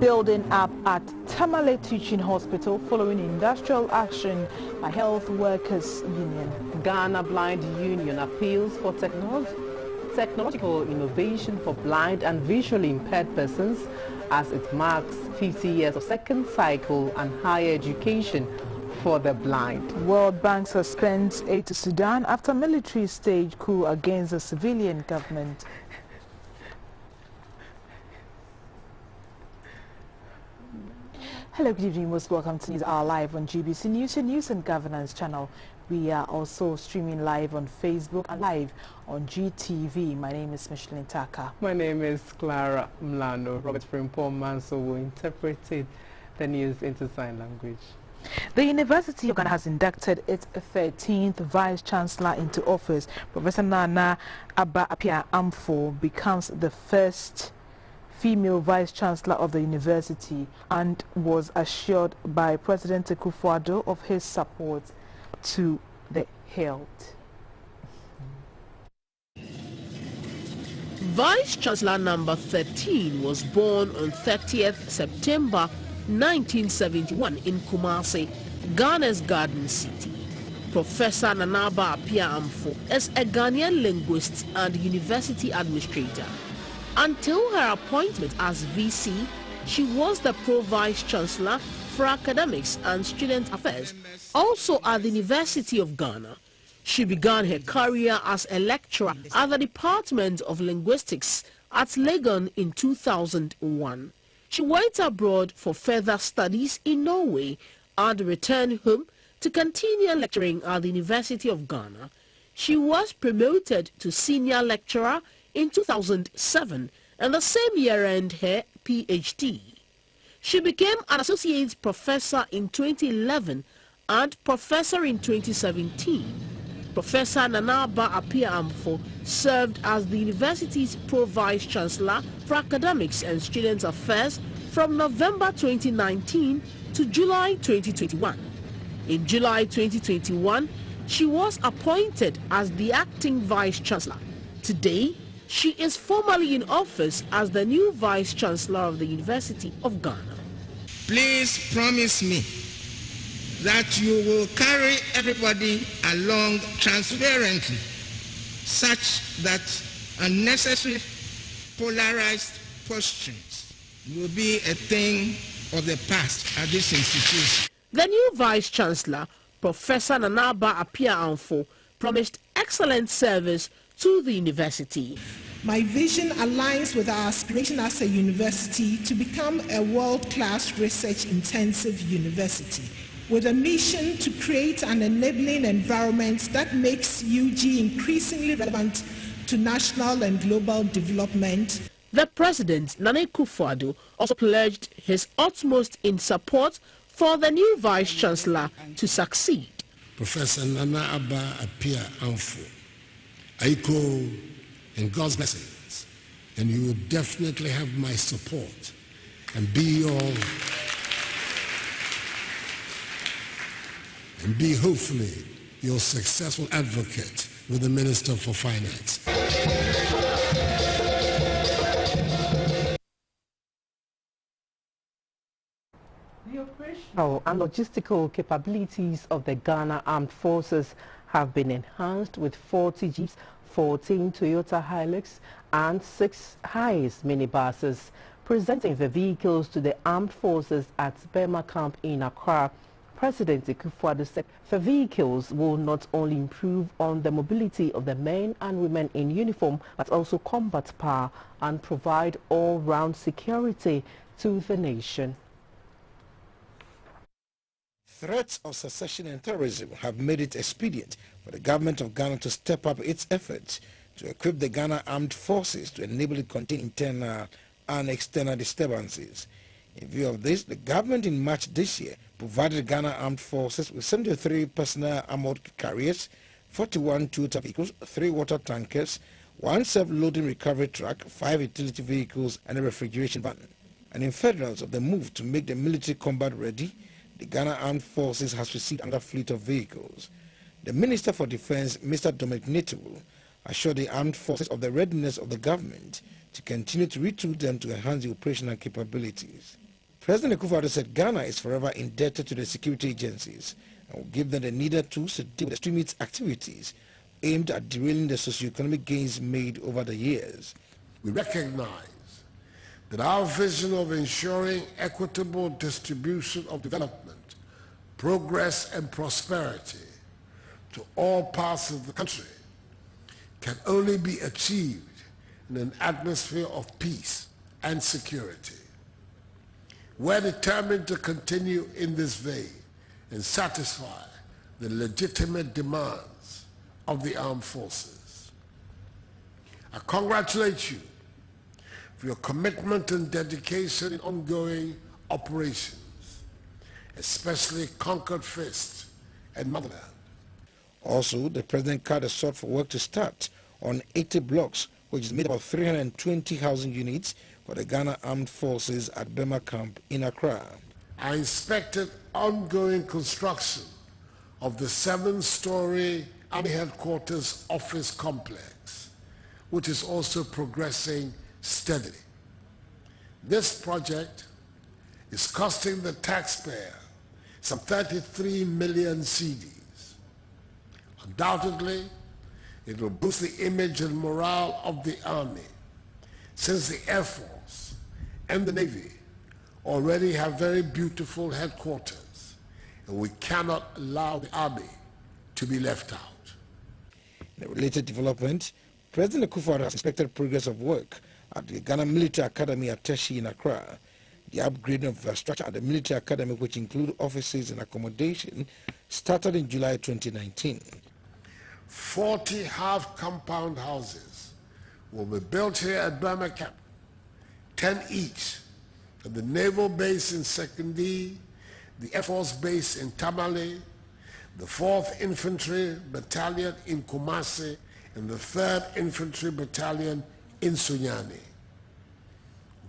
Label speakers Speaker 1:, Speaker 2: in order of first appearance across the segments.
Speaker 1: building up at Tamale Teaching Hospital following industrial action by Health Workers Union.
Speaker 2: Ghana Blind Union appeals for technological innovation for blind and visually impaired persons as it marks 50 years of second cycle and higher education for the blind.
Speaker 1: World Bank suspends aid to Sudan after military stage coup against the civilian government. Hello, good evening, most welcome to News Hour live on GBC News, your News and Governance channel. We are also streaming live on Facebook and live on GTV. My name is Michelin Taka.
Speaker 2: My name is Clara Mlano. Robert Frimpong Manso will interpret the news into sign language.
Speaker 1: The University of Ghana has inducted its 13th Vice-Chancellor into office. Professor Nana Abba Apia Amfo becomes the first female Vice-Chancellor of the university and was assured by President Akufo-Addo of his support to the hilt.
Speaker 3: Vice-Chancellor number 13 was born on 30th September 1971 in Kumasi, Ghana's Garden City. Professor Nanaba Apia Amfo is a Ghanaian linguist and university administrator. Until her appointment as VC, she was the Pro-Vice-Chancellor for Academics and Student Affairs, also at the University of Ghana. She began her career as a lecturer at the Department of Linguistics at Legon in 2001. She went abroad for further studies in Norway and returned home to continue lecturing at the University of Ghana. She was promoted to senior lecturer in 2007 and the same year earned her PhD. She became an associate professor in 2011 and professor in 2017. Professor Nanaba Apia Amfo served as the university's Pro-Vice-Chancellor for Academics and Student Affairs from November 2019 to July 2021. In July 2021, she was appointed as the acting Vice-Chancellor. Today, she is formally in office as the new Vice-Chancellor of the University of Ghana.
Speaker 4: Please promise me that you will carry everybody along transparently, such that unnecessary polarized postures will be a thing of the past at this institution.
Speaker 3: The new Vice-Chancellor, Professor Nanaba Apia Amfo, promised excellent service to the university.
Speaker 5: My vision aligns with our aspiration as a university to become a world-class research-intensive university with a mission to create an enabling environment that makes UG increasingly relevant to national and global development.
Speaker 3: The President, Nana Akufo-Addo, also pledged his utmost in support for the new Vice-Chancellor to succeed.
Speaker 6: Professor Nana Abba Apia Amfo, Aiko, and God's blessings, and you will definitely have my support and be hopefully your successful advocate with the Minister for Finance.
Speaker 2: The operational and logistical capabilities of the Ghana Armed Forces have been enhanced with 40 jeeps, 14 Toyota Hilux and 6 Hiace minibuses. Presenting the vehicles to the armed forces at Burma Camp in Accra, President Akufo-Addo said the vehicles will not only improve on the mobility of the men and women in uniform, but also combat power and provide all-round security to the nation.
Speaker 4: Threats of secession and terrorism have made it expedient for the government of Ghana to step up its efforts to equip the Ghana Armed Forces to enable it to contain internal and external disturbances. In view of this, the government in March this year provided the Ghana Armed Forces with 73 personal armored carriers, 41 Toyota vehicles, 3 water tankers, 1 self-loading recovery truck, 5 utility vehicles, and a refrigeration van. And in furtherance of the move to make the military combat ready, the Ghana Armed Forces has received another fleet of vehicles. The Minister for Defense, Mr. Dominic Nitiwul, assured the armed forces of the readiness of the government to continue to retool them to enhance the operational capabilities. President Akufo-Addo said Ghana is forever indebted to the security agencies and will give them the needed tools to deal with extremist activities aimed at derailing the socio-economic gains made over the years.
Speaker 6: We recognize that our vision of ensuring equitable distribution of development, progress and prosperity to all parts of the country can only be achieved in an atmosphere of peace and security. We're determined to continue in this vein and satisfy the legitimate demands of the armed forces. I congratulate you for your commitment and dedication in ongoing operations, especially Conquered Fist and Motherland.
Speaker 4: Also, the President card sought for work to start on 80 blocks, which is made up of 320 housing units for the Ghana Armed Forces at Bema Camp in Accra.
Speaker 6: I inspected ongoing construction of the 7-story Army Headquarters office complex, which is also progressing steadily. This project is costing the taxpayer some 33 million cedis. Undoubtedly, it will boost the image and morale of the Army, since the Air Force and the Navy already have very beautiful headquarters, and we cannot allow the Army to be left out.
Speaker 4: In a related development, President Akufo-Addo has inspected progress of work at the Ghana Military Academy at Teshi in Accra. The upgrading of infrastructure at the Military Academy, which include offices and accommodation, started in July 2019.
Speaker 6: 40 half-compound houses will be built here at Bema Camp, 10 each at the Naval Base in Sekondi, the Air Force Base in Tamale, the 4th Infantry Battalion in Kumasi, and the 3rd Infantry Battalion in Sunyani.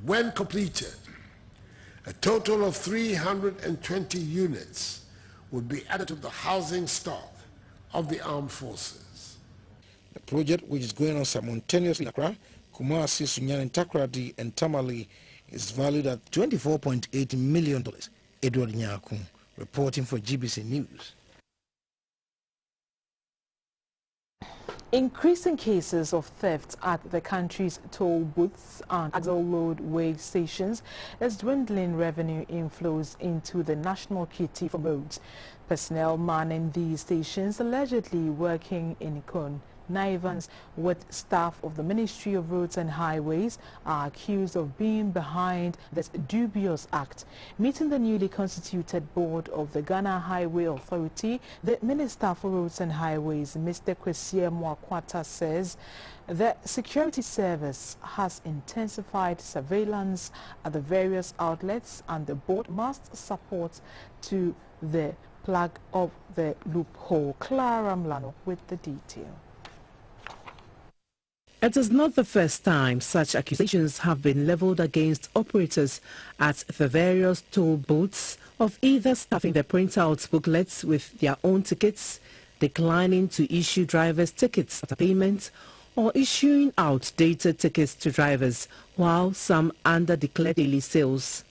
Speaker 6: When completed, a total of 320 units would be added to the housing stock of the armed forces.
Speaker 4: The project, which is going on simultaneously in Accra, Kumasi, Sunyani, Takoradi, and Tamale, is valued at $24.8 million. Edward Nyaku, reporting for GBC News.
Speaker 1: Increasing cases of theft at the country's toll booths and axle load weigh stations is dwindling revenue inflows into the national kitty for roads. Personnel manning these stations allegedly working in connivance with staff of the Ministry of Roads and Highways are accused of being behind this dubious act. Meeting the newly constituted board of the Ghana Highway Authority, the Minister for Roads and Highways, Mr. Kwesi Mwakwata, says the security service has intensified surveillance at the various outlets and the board must support to the plug of the loophole. Clara Mlano with the detail.
Speaker 2: It is not the first time such accusations have been leveled against operators at the various toll booths of either stuffing the printout booklets with their own tickets, declining to issue drivers tickets after payment, or issuing outdated tickets to drivers, while some under-declared daily sales.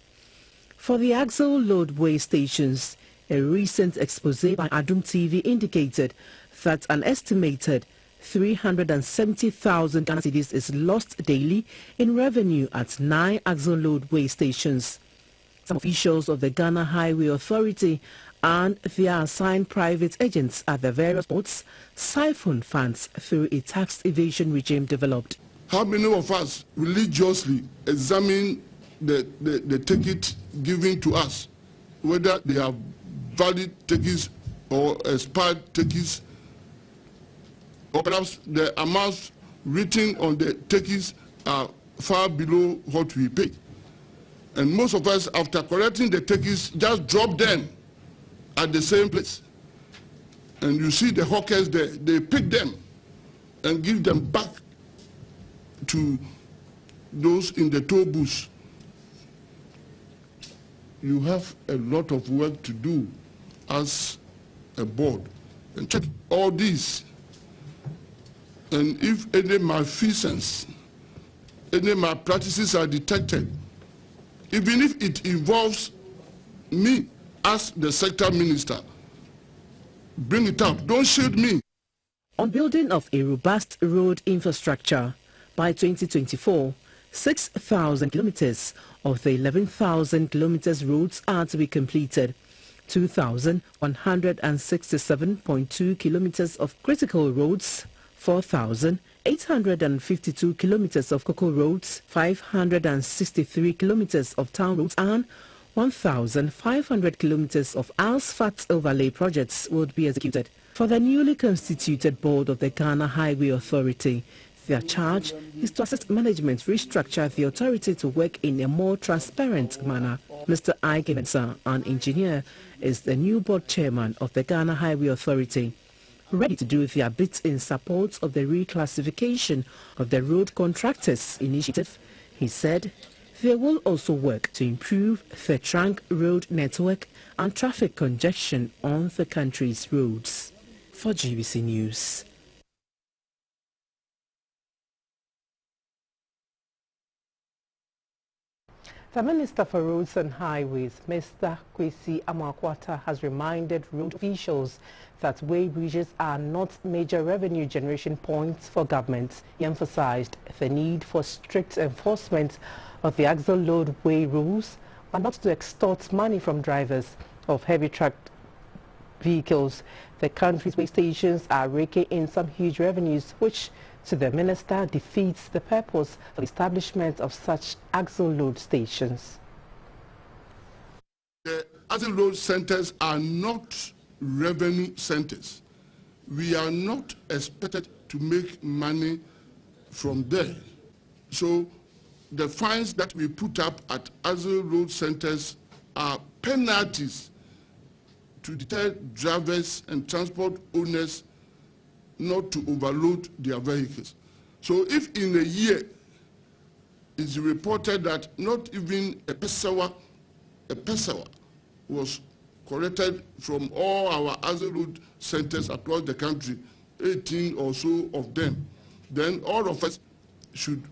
Speaker 2: For the axle load weigh stations, a recent expose by Adum TV indicated that an estimated 370,000 Ghana cedis is lost daily in revenue at 9 axle load weigh stations. Some officials of the Ghana Highway Authority and their assigned private agents at the various ports siphon funds through a tax evasion regime developed.
Speaker 7: How many of us religiously examine the ticket given to us, whether they are valid tickets or expired tickets, or perhaps the amounts written on the tickets are far below what we pay? And most of us, after collecting the tickets, just drop them at the same place. And you see the hawkers there, they pick them and give them back to those in the toll booths. You have a lot of work to do as a board, and check all these. And if any malfeasance, any malpractices are detected, even if it involves me as the sector minister. Bring it up. Don't shield me.
Speaker 2: On building of a robust road infrastructure, by 2024, 6,000 kilometers of the 11,000 kilometers roads are to be completed. 2,167.2 kilometers of critical roads, 4,852 kilometers of cocoa roads, 563 kilometers of town roads, and 1,500 kilometers of asphalt overlay projects would be executed. For the newly constituted board of the Ghana Highway Authority, their charge is to assist management restructure the authority to work in a more transparent manner. Mr. Ike Mensa, an engineer, is the new board chairman of the Ghana Highway Authority, ready to do their bit in support of the reclassification of the road contractors initiative. He said they will also work to improve the trunk road network and traffic congestion on the country's roads. For GBC News. The Minister for Roads and Highways, Mr. Kwesi Amakwata, has reminded road officials that way bridges are not major revenue generation points for government. He emphasized the need for strict enforcement of the axle load way rules and not to extort money from drivers of heavy truck vehicles. The country's way stations are raking in some huge revenues, which to the minister defeats the purpose of the establishment of such axle load stations.
Speaker 7: The axle load centers are not revenue centers. We are not expected to make money from there. So the fines that we put up at axle load centers are penalties to deter drivers and transport owners not to overload their vehicles. So if in a year it's reported that not even a pesewa was collected from all our axle load centers across the country, 18 or so of them, then all of us should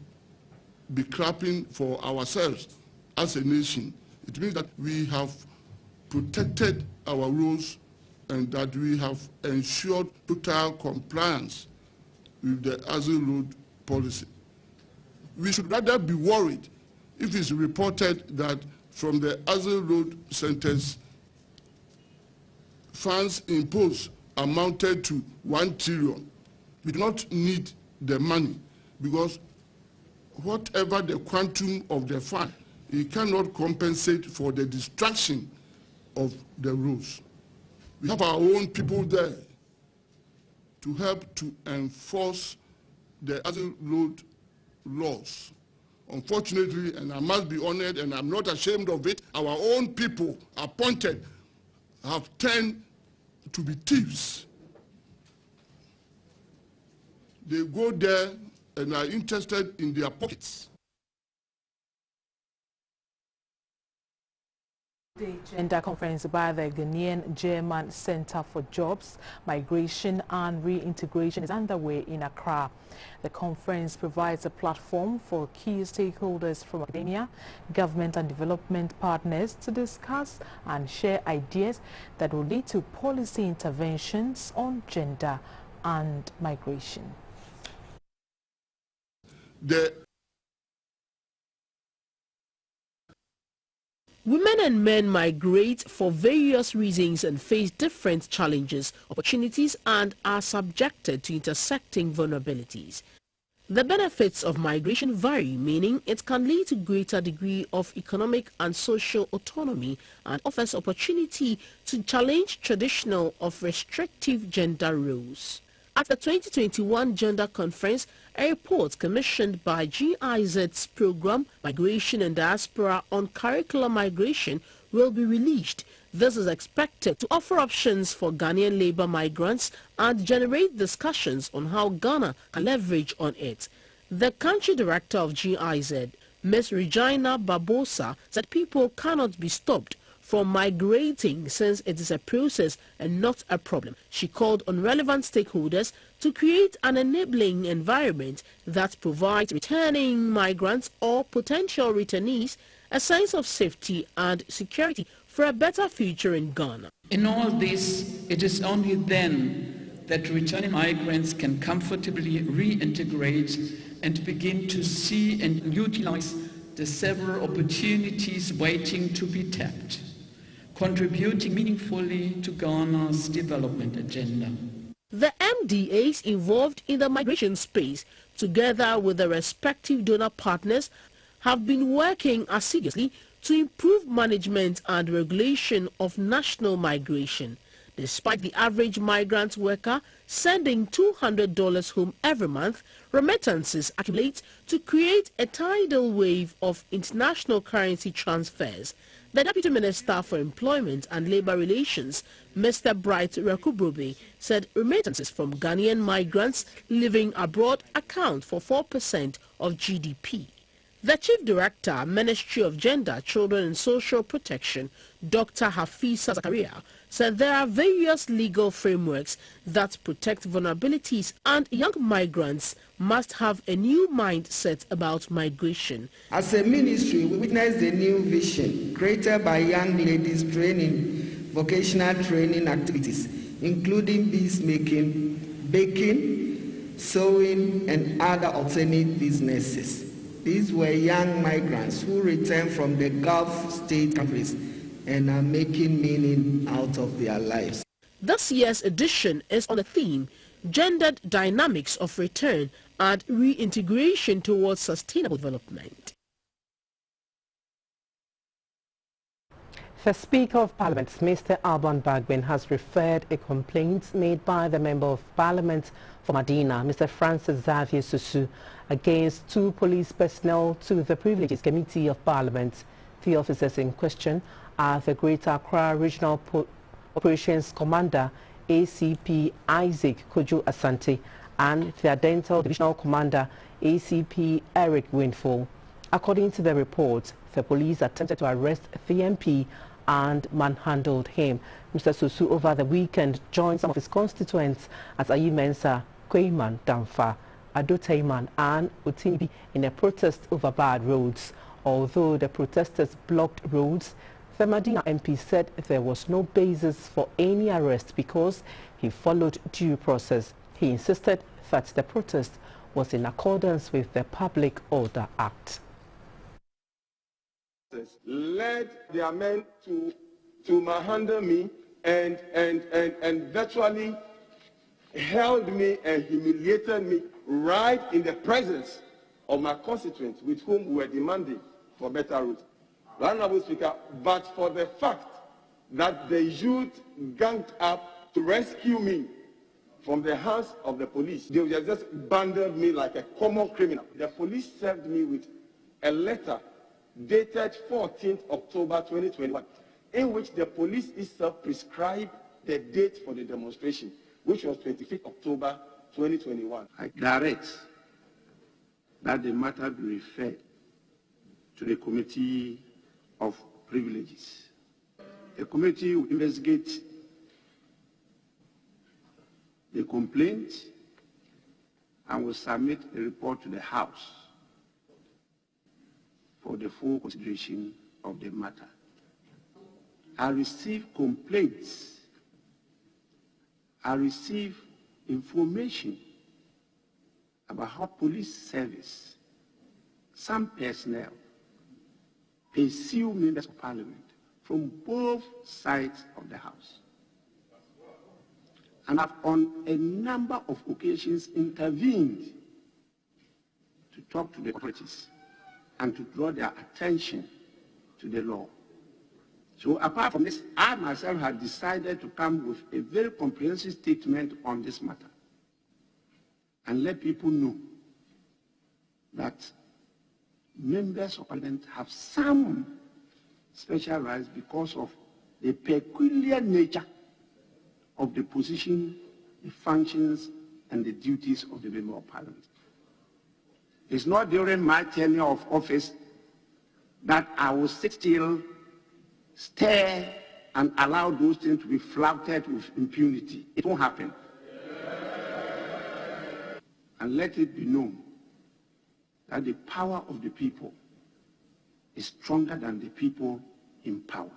Speaker 7: be clapping for ourselves as a nation. It means that we have protected our roads and that we have ensured total compliance with the axle load policy. We should rather be worried if it's reported that from the axle load centers, funds imposed amounted to 1 trillion. We do not need the money because whatever the quantum of the fine, it cannot compensate for the destruction of the roads. We have our own people there to help to enforce the axle load laws. Unfortunately, and I must be honored and I'm not ashamed of it, our own people appointed have turned to be thieves. They go there and are interested in their pockets.
Speaker 1: The Gender Conference by the Ghanaian German Center for Jobs, Migration and Reintegration is underway in Accra. The conference provides a platform for key stakeholders from academia, government and development partners to discuss and share ideas that will lead to policy interventions on gender and migration.
Speaker 3: Women and men migrate for various reasons and face different challenges, opportunities, and are subjected to intersecting vulnerabilities. The benefits of migration vary, meaning it can lead to greater degree of economic and social autonomy and offers opportunity to challenge traditional or restrictive gender roles. At the 2021 Gender Conference, a report commissioned by GIZ's program Migration and Diaspora on curricular migration will be released. This is expected to offer options for Ghanaian labor migrants and generate discussions on how Ghana can leverage on it. The country director of GIZ, Ms. Regina Barbosa, said people cannot be stopped from migrating since it is a process and not a problem. She called on relevant stakeholders to create an enabling environment that provides returning migrants or potential returnees a sense of safety and security for a better future in Ghana.
Speaker 8: In all this, it is only then that returning migrants can comfortably reintegrate and begin to see and utilize the several opportunities waiting to be tapped, contributing meaningfully to Ghana's development agenda.
Speaker 3: The MDAs involved in the migration space, together with the respective donor partners, have been working assiduously to improve management and regulation of national migration. Despite the average migrant worker sending $200 home every month, remittances accumulate to create a tidal wave of international currency transfers. The Deputy Minister for Employment and Labour Relations, Mr. Bright Rekubrobe, said remittances from Ghanaian migrants living abroad account for 4% of GDP. The Chief Director, Ministry of Gender, Children and Social Protection, Dr. Hafisa Zakaria, said there are various legal frameworks that protect vulnerabilities and young migrants must have a new mindset about migration.
Speaker 9: As a ministry, we witnessed the new vision created by young ladies training, vocational training activities, including beads making, baking, sewing, and other alternate businesses. These were young migrants who returned from the Gulf state countries and are making meaning out of their lives.
Speaker 3: This year's edition is on the theme, Gendered Dynamics of Return and Reintegration Towards Sustainable Development.
Speaker 2: The Speaker of Parliament, Mr. Alban Bagbin, has referred a complaint made by the Member of Parliament for Medina, Mr. Francis Xavier Susu, against two police personnel to the Privileges Committee of Parliament. The officers in question are the Greater Accra Regional Operations Commander, ACP Isaac Kojo Asante, and the Dental Divisional Commander, ACP Eric Winfall. According to the report, the police attempted to arrest the MP and manhandled him. Mr. Susu over the weekend joined some of his constituents at Ayi Mensa, Kweyman, Damfa, Adotaiman and Utimbi in a protest over bad roads. Although the protesters blocked roads, the Medina MP said there was no basis for any arrest because he followed due process. He insisted that the protest was in accordance with the Public Order Act.
Speaker 10: Led their men to manhandle me and virtually held me and humiliated me right in the presence of my constituents with whom we were demanding for better routes. Honorable Speaker, but for the fact that the youth ganged up to rescue me from the hands of the police, they just bundled me like a common criminal. The police served me with a letter dated 14th October 2021, in which the police itself prescribed the date for the demonstration, which was 25th October 2021.
Speaker 11: I direct that the matter be referred to the Committee of Privileges. The committee will investigate the complaint and will submit a report to the House for the full consideration of the matter. I receive complaints. I receive information about how police service, some personnel, pursue members of Parliament from both sides of the House. And I've on a number of occasions intervened to talk to the authorities and to draw their attention to the law. So apart from this, I myself have decided to come with a very comprehensive statement on this matter and let people know that members of Parliament have some special rights because of the peculiar nature of the position, the functions, and the duties of the Member of Parliament. It's not during my tenure of office that I will sit still, stare, and allow those things to be flouted with impunity. It won't happen. And let it be known that the power of the people is stronger than the people in power.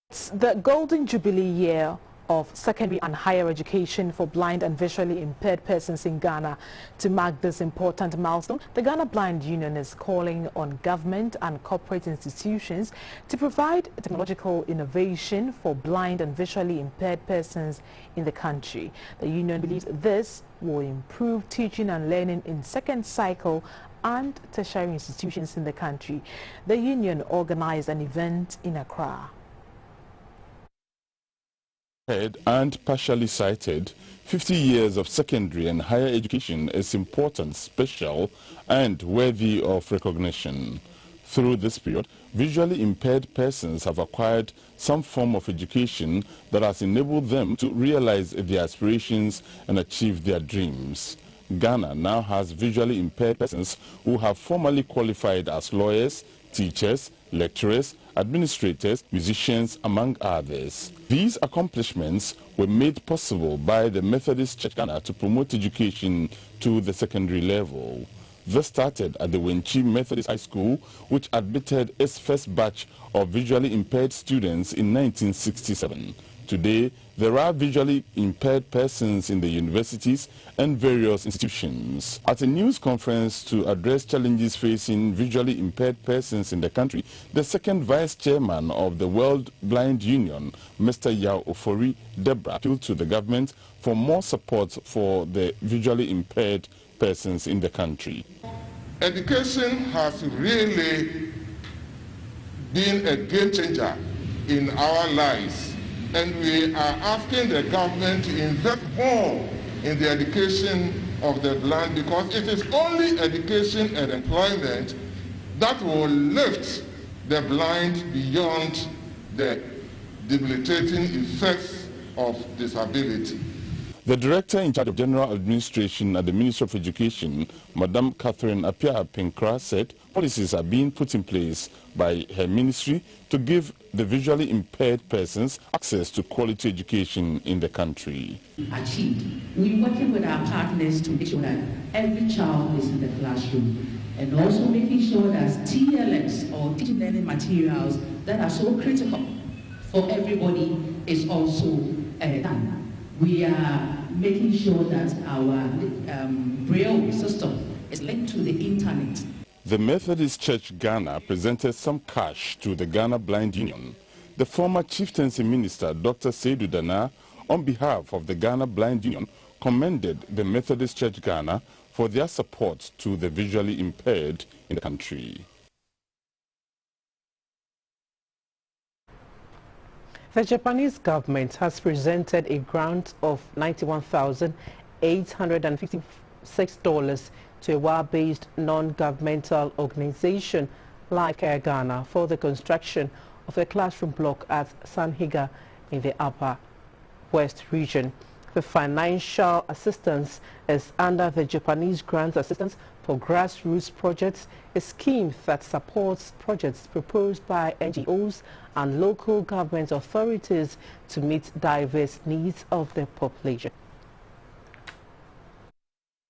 Speaker 1: It's the Golden Jubilee year of secondary and higher education for blind and visually impaired persons in Ghana. To mark this important milestone, the Ghana Blind Union is calling on government and corporate institutions to provide technological innovation for blind and visually impaired persons in the country. The union believes this will improve teaching and learning in second cycle and tertiary institutions in the country. The union organized an event in Accra.
Speaker 12: And partially sighted, 50 years of secondary and higher education is important, special and worthy of recognition. Through this period, visually impaired persons have acquired some form of education that has enabled them to realize their aspirations and achieve their dreams. Ghana now has visually impaired persons who have formally qualified as lawyers, teachers, lecturers, administrators, musicians, among others. These accomplishments were made possible by the Methodist Church Ghana to promote education to the secondary level. This started at the Wenchi Methodist High School, which admitted its first batch of visually impaired students in 1967. Today, there are visually impaired persons in the universities and various institutions. At a news conference to address challenges facing visually impaired persons in the country, the second vice chairman of the World Blind Union, Mr. Yao Ofori Debra, appealed to the government for more support for the visually impaired persons in the country.
Speaker 7: Education has really been a game changer in our lives. And we are asking the government to invest more in the education of the blind, because it is only education and employment that will lift the blind beyond the debilitating effects of disability.
Speaker 12: The director in charge of general administration at the Ministry of Education, Madam Catherine Apia Pinkra, said policies are being put in place by her ministry to give the visually impaired persons access to quality education in the country.
Speaker 13: Achieved. We're working with our partners to make sure that every child is in the classroom, and also making sure that TLX or teaching learning materials that are so critical for everybody is also done. We are making sure that our Braille system is linked to the internet.
Speaker 12: The Methodist Church Ghana presented some cash to the Ghana Blind Union. The former Chieftaincy Minister, Dr. Seydou Dana, on behalf of the Ghana Blind Union, commended the Methodist Church Ghana for their support to the visually impaired in the country.
Speaker 2: The Japanese government has presented a grant of $91,856 to a WA-based non-governmental organization like Air Ghana for the construction of a classroom block at Sanhiga in the Upper West region. The financial assistance is under the Japanese Grant Assistance for Grassroots Projects, a scheme that supports projects proposed by NGOs and local government authorities to meet diverse needs of the population.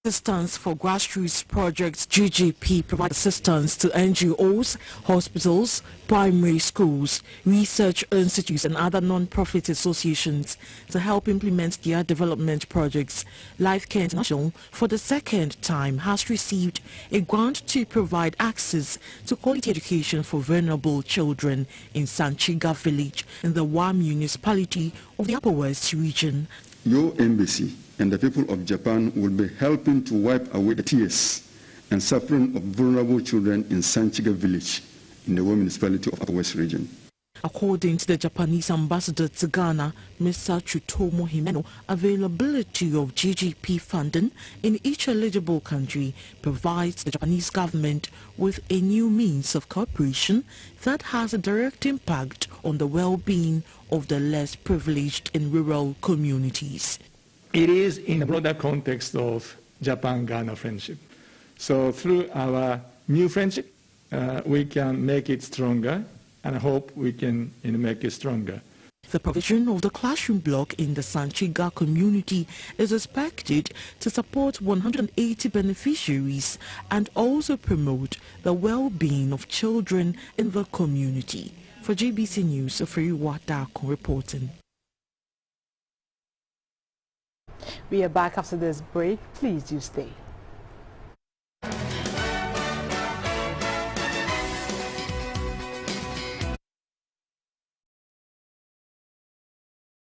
Speaker 14: Assistance for Grassroots Projects GGP provides assistance to NGOs, hospitals, primary schools, research institutes and other non-profit associations to help implement their development projects. Life Care International, for the second time, has received a grant to provide access to quality education for vulnerable children in Sanchiga village in the Wa municipality of the Upper West region.
Speaker 15: Your embassy and the people of Japan will be helping to wipe away the tears and suffering of vulnerable children in Sanchiga village in the Wa municipality of Upper West region.
Speaker 14: According to the Japanese ambassador to Ghana, Mr. Chutomo Himeno, availability of GGP funding in each eligible country provides the Japanese government with a new means of cooperation that has a direct impact on the well-being of the less privileged in rural communities.
Speaker 16: It is in the broader context of Japan-Ghana friendship. So through our new friendship, we can make it stronger, and I hope we can make it stronger.
Speaker 14: The provision of the classroom block in the Sanchiga community is expected to support 180 beneficiaries and also promote the well-being of children in the community. For JBC News, Oferiwa Dako reporting.
Speaker 1: We are back after this break. Please do stay.